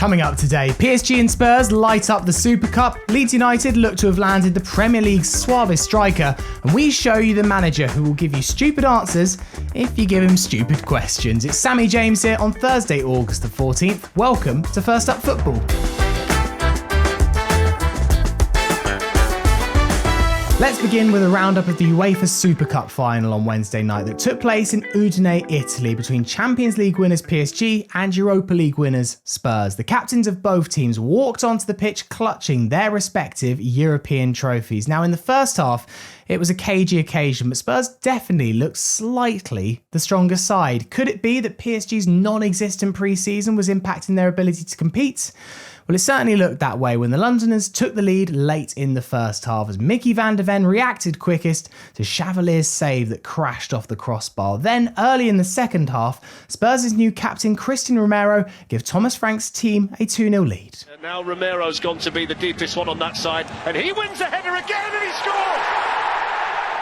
Coming up today, PSG and Spurs light up the Super Cup, Leeds United look to have landed the Premier League's suavest striker, and we show you the manager who will give you stupid answers if you give him stupid questions. It's Sammy James here on Thursday, August the 14th. Welcome to First Up Football. Let's begin with a roundup of the UEFA Super Cup final on Wednesday night that took place in Udine, Italy, between Champions League winners PSG and Europa League winners Spurs. The captains of both teams walked onto the pitch clutching their respective European trophies. Now, in the first half, it was a cagey occasion, but Spurs definitely looked slightly the stronger side. Could it be that PSG's non-existent pre-season was impacting their ability to compete? Well, it certainly looked that way when the Londoners took the lead late in the first half as Mickey van der Ven reacted quickest to Chavalier's save that crashed off the crossbar. Then, early in the second half, Spurs' new captain Christian Romero gave Thomas Frank's team a 2-0 lead. And now Romero's gone to be the deepest one on that side, and he wins a header again and he scores!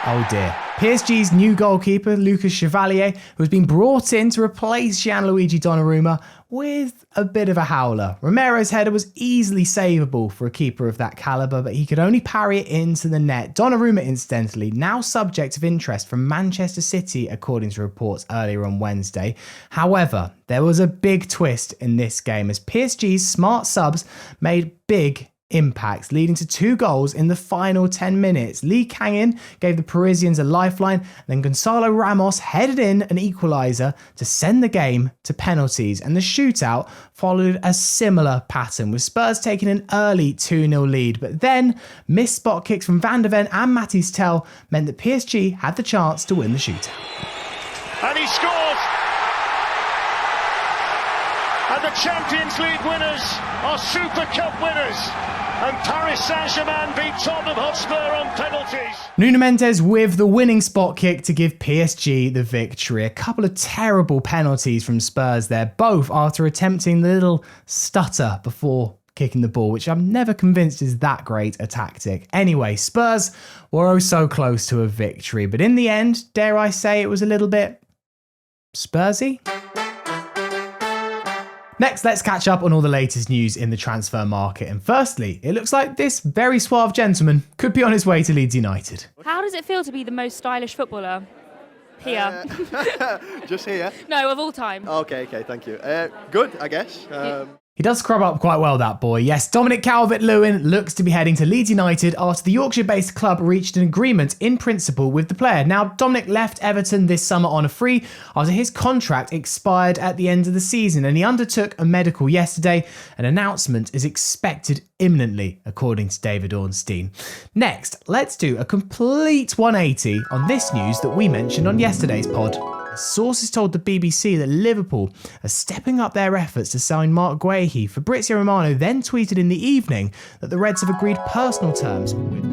Oh dear. PSG's new goalkeeper, Lucas Chavalier, who has been brought in to replace Gianluigi Donnarumma with a bit of a howler. Romero's header was easily savable for a keeper of that calibre, but he could only parry it into the net. Donnarumma, incidentally, now subject of interest from Manchester City, according to reports earlier on Wednesday. However, there was a big twist in this game as PSG's smart subs made big impacts, leading to 2 goals in the final 10 minutes. Lee Kangin gave the Parisians a lifeline, then Gonzalo Ramos headed in an equaliser to send the game to penalties, and the shootout followed a similar pattern, with Spurs taking an early 2-0 lead, but then missed spot kicks from Van der Ven and Mathys Tel meant that PSG had the chance to win the shootout. And he scores! And the Champions League winners are Super Cup winners. And Paris Saint-Germain beat Tottenham Hotspur on penalties. Nuno Mendes with the winning spot kick to give PSG the victory. A couple of terrible penalties from Spurs there, both after attempting the little stutter before kicking the ball, which I'm never convinced is that great a tactic. Anyway, Spurs were oh so close to a victory, but in the end, dare I say, it was a little bit Spursy. Next, let's catch up on all the latest news in the transfer market. And firstly, it looks like this very suave gentleman could be on his way to Leeds United. How does it feel to be the most stylish footballer here? Just here? No, of all time. Okay, thank you. Good, I guess. He does scrub up quite well, that boy. Yes, Dominic Calvert-Lewin looks to be heading to Leeds United after the Yorkshire-based club reached an agreement in principle with the player. Now, Dominic left Everton this summer on a free after his contract expired at the end of the season, and he undertook a medical yesterday. An announcement is expected imminently, according to David Ornstein. Next, let's do a complete 180 on this news that we mentioned on yesterday's pod. Sources told the BBC that Liverpool are stepping up their efforts to sign Mark Guehi. Fabrizio Romano then tweeted in the evening that the Reds have agreed personal terms with...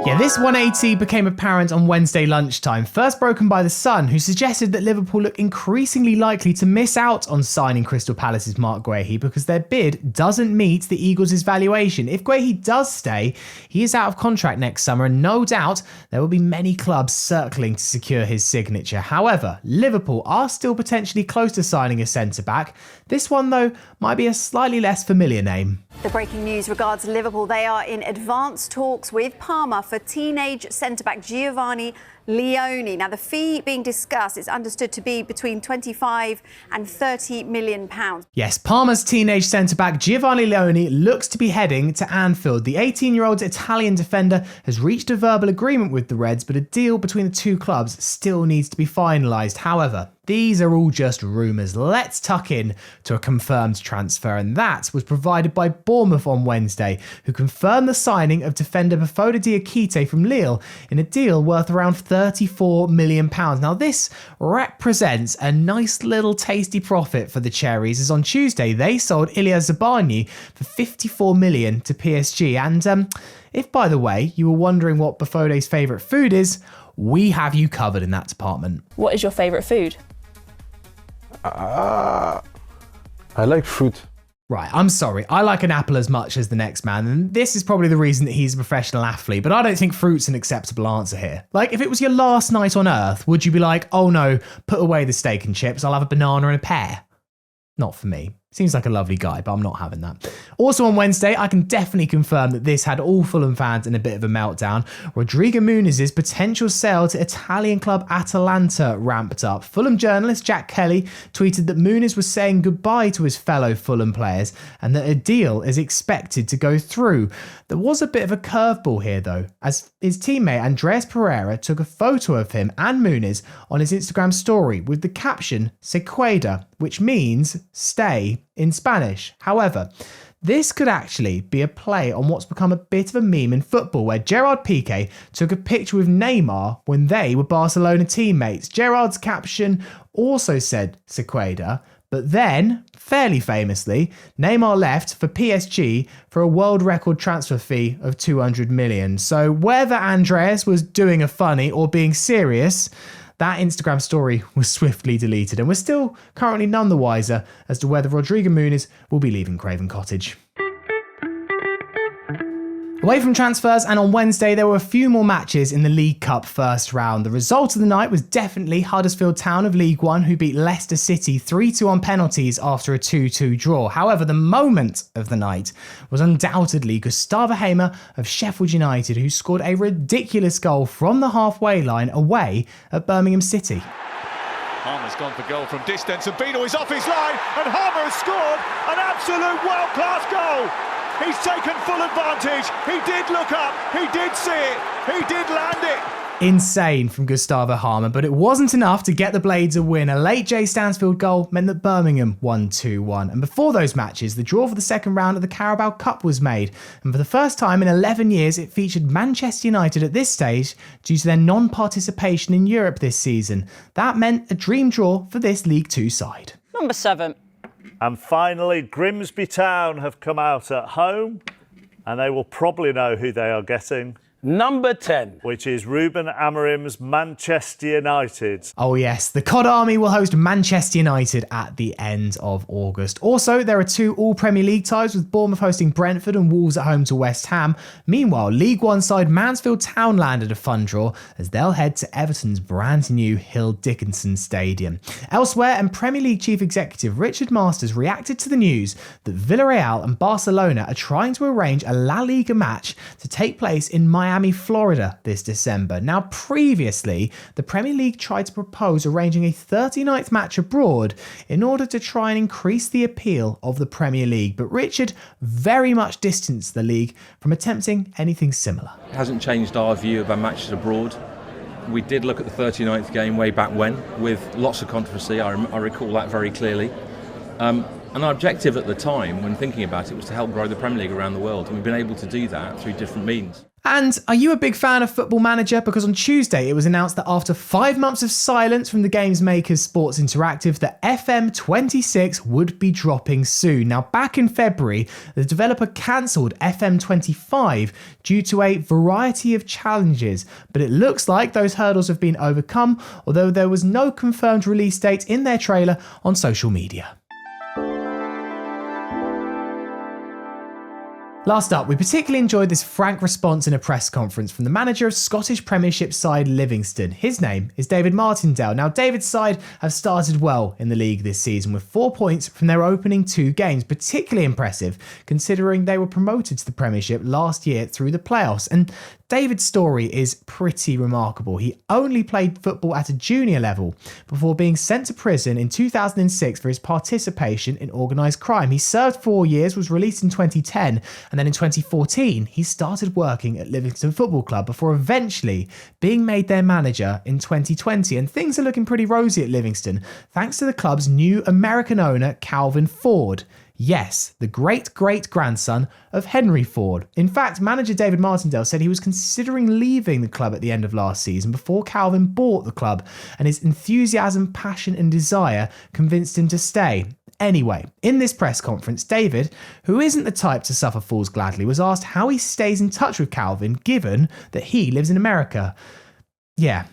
Yeah, this 180 became apparent on Wednesday lunchtime, first broken by The Sun, who suggested that Liverpool look increasingly likely to miss out on signing Crystal Palace's Mark Guehi because their bid doesn't meet the Eagles' valuation. If Guehi does stay, he is out of contract next summer, and no doubt there will be many clubs circling to secure his signature. However, Liverpool are still potentially close to signing a centre-back. This one, though, might be a slightly less familiar name. The breaking news regards Liverpool. They are in advanced talks with Parma for teenage centre-back Giovanni Leone. Now, the fee being discussed is understood to be between 25 and 30 million pounds. Yes, Parma's teenage centre-back Giovanni Leone looks to be heading to Anfield. The 18-year-old Italian defender has reached a verbal agreement with the Reds, but a deal between the two clubs still needs to be finalised. However, these are all just rumours. Let's tuck in to a confirmed transfer, and that was provided by Bournemouth on Wednesday, who confirmed the signing of defender Bafoda Diakite from Lille in a deal worth around £34 million. Now, this represents a nice little tasty profit for the Cherries, as on Tuesday they sold Ilya Zabani for £54 million to PSG. And if, by the way, you were wondering what Bafoda's favourite food is, we have you covered in that department. What is your favourite food? I like fruit. Right, I'm sorry. I like an apple as much as the next man, and this is probably the reason that he's a professional athlete, but I don't think fruit's an acceptable answer here. Like, if it was your last night on Earth, would you be like, oh no, put away the steak and chips, I'll have a banana and a pear? Not for me. Seems like a lovely guy, but I'm not having that. Also on Wednesday, I can definitely confirm that this had all Fulham fans in a bit of a meltdown. Rodrigo Muniz' potential sale to Italian club Atalanta ramped up. Fulham journalist Jack Kelly tweeted that Muniz was saying goodbye to his fellow Fulham players and that a deal is expected to go through. There was a bit of a curveball here though, as his teammate Andreas Pereira took a photo of him and Muniz on his Instagram story with the caption "Se queda," which means stay in Spanish. However, this could actually be a play on what's become a bit of a meme in football, where Gerard Piqué took a picture with Neymar when they were Barcelona teammates. Gerard's caption also said "Se queda," but then, fairly famously, Neymar left for PSG for a world record transfer fee of 200 million. So whether Andreas was doing a funny or being serious, that Instagram story was swiftly deleted, and we're still currently none the wiser as to whether Rodrigo Muniz will be leaving Craven Cottage. Away from transfers, and on Wednesday there were a few more matches in the League Cup first round. The result of the night was definitely Huddersfield Town of League One, who beat Leicester City 3-2 on penalties after a 2-2 draw. However, the moment of the night was undoubtedly Gustavo Hamer of Sheffield United, who scored a ridiculous goal from the halfway line away at Birmingham City. Harmer's gone for goal from distance, and Bino is off his line, and Harmer has scored an absolute world-class goal. He's taken full advantage. He did look up. He did see it. He did land it. Insane from Gustavo Hamer, but it wasn't enough to get the Blades a win. A late Jay Stansfield goal meant that Birmingham won 2-1. And before those matches, the draw for the second round of the Carabao Cup was made. And for the first time in 11 years, it featured Manchester United at this stage due to their non-participation in Europe this season. That meant a dream draw for this League Two side. Number 7. And finally, Grimsby Town have come out at home, and they will probably know who they are getting. Number 10. Which is Ruben Amorim's Manchester United. Oh yes, the COD Army will host Manchester United at the end of August. Also, there are 2 all-Premier League ties, with Bournemouth hosting Brentford and Wolves at home to West Ham. Meanwhile, League One side Mansfield Town landed a fun draw as they'll head to Everton's brand new Hill Dickinson Stadium. Elsewhere, and Premier League Chief Executive Richard Masters reacted to the news that Villarreal and Barcelona are trying to arrange a La Liga match to take place in Miami, Florida this December. Now, previously, the Premier League tried to propose arranging a 39th match abroad in order to try and increase the appeal of the Premier League, but Richard very much distanced the league from attempting anything similar. It hasn't changed our view about matches abroad. We did look at the 39th game way back when, with lots of controversy. I recall that very clearly. And our objective at the time, when thinking about it, was to help grow the Premier League around the world, and we've been able to do that through different means. And are you a big fan of Football Manager? Because on Tuesday it was announced that after 5 months of silence from the game's makers Sports Interactive, that FM26 would be dropping soon. Now, back in February, the developer cancelled FM25 due to a variety of challenges, but it looks like those hurdles have been overcome, although there was no confirmed release date in their trailer on social media. Last up, we particularly enjoyed this frank response in a press conference from the manager of Scottish Premiership side Livingston. His name is David Martindale. Now, David's side have started well in the league this season with 4 points from their opening 2 games, particularly impressive considering they were promoted to the Premiership last year through the playoffs. And David's story is pretty remarkable. He only played football at a junior level before being sent to prison in 2006 for his participation in organised crime. He served 4 years, was released in 2010, and then in 2014 he started working at Livingston Football Club before eventually being made their manager in 2020. And things are looking pretty rosy at Livingston thanks to the club's new American owner, Calvin Ford. Yes, the great-great-grandson of Henry Ford. In fact, manager David Martindale said he was considering leaving the club at the end of last season before Calvin bought the club, and his enthusiasm, passion and desire convinced him to stay. Anyway, in this press conference, David, who isn't the type to suffer fools gladly, was asked how he stays in touch with Calvin given that he lives in America. Yeah,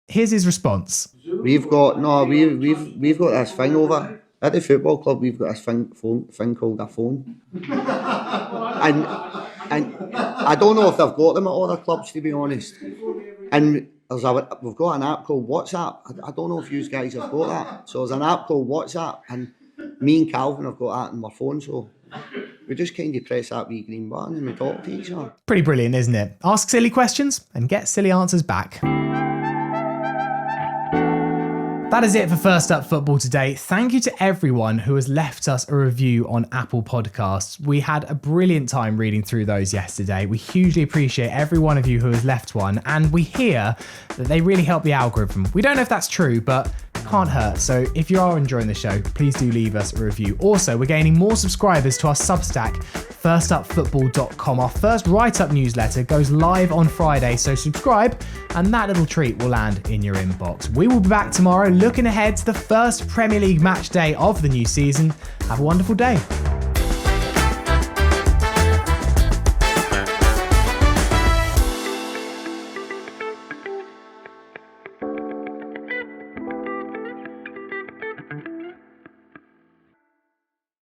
here's his response. We've got this thing over at the football club. We've got this thing called a phone, and I don't know if they've got them at other clubs, to be honest. And we've got an app called WhatsApp. I don't know if you guys have got that. So there's an app called WhatsApp, and Me and Calvin have got that on my phone, so we just kind of press that wee green button and we talk to each other. Pretty brilliant, isn't it? Ask silly questions and get silly answers back. That is it for First Up Football today. Thank you to everyone who has left us a review on Apple Podcasts. We had a brilliant time reading through those yesterday. We hugely appreciate every one of you who has left one, and we hear that they really help the algorithm. We don't know if that's true, but it can't hurt. So if you are enjoying the show, please do leave us a review. Also, we're gaining more subscribers to our Substack, firstupfootball.com. Our first write-up newsletter goes live on Friday, so subscribe and that little treat will land in your inbox. We will be back tomorrow looking ahead to the first Premier League match day of the new season. Have a wonderful day.